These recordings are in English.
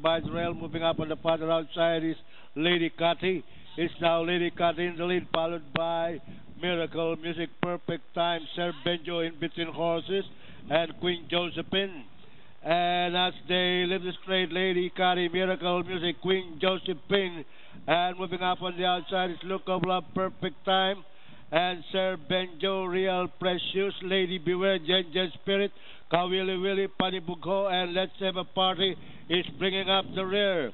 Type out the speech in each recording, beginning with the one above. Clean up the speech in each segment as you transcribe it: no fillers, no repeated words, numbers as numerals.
by Israel. Moving up on the farther outside is Lady Cathy. It's now Lady Cathy in the lead, followed by Miracle Music, Perfect Time, Sir Benjo in between horses, and Queen Josephine. And as they leave the straight, Lady Cathy, Miracle Music, Queen Josephine. And moving up on the outside is Look of Love, Perfect Time, and Sir Benjo, Real Precious, Lady Beware, Gentle Spirit, Kawili Willy, Panibugho, and Let's Have a Party is bringing up the rear.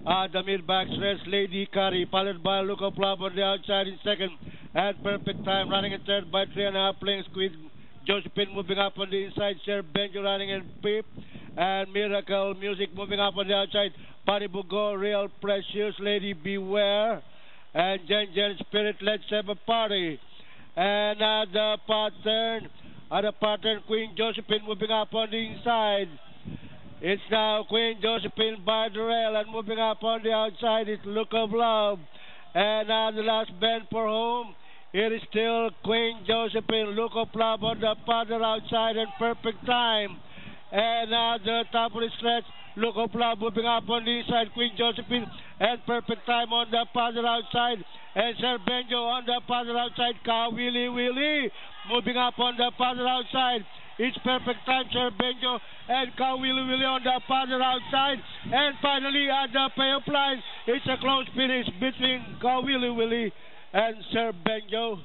The mid-back rest, Lady Cathy, followed by Look of Love on the outside in second, and Perfect Time running in third by 3.5 lengths. Queen Josephine moving up on the inside, Sir Benjo running in fifth, and Miracle Music moving up on the outside, Panibugho, Real Precious, Lady Beware, and Gentle Spirit, Let's Have a Party. And the pattern, Queen Josephine moving up on the inside. It's now Queen Josephine by the rail, and moving up on the outside is Look of Love. And the last bend for home, it is still Queen Josephine, Look of Love on the farther outside, and Perfect Time. And the top of the stretch, Look of Love moving up on the inside, Queen Josephine, and Perfect Time on the farther outside, and Sir Benjo on the farther outside, Kawili Willy moving up on the farther outside. It's Perfect Time, Sir Benjo, and Kawili Willy on the farther outside. And finally, at the payoff line, it's a close finish between Kawili Willy and Sir Benjo.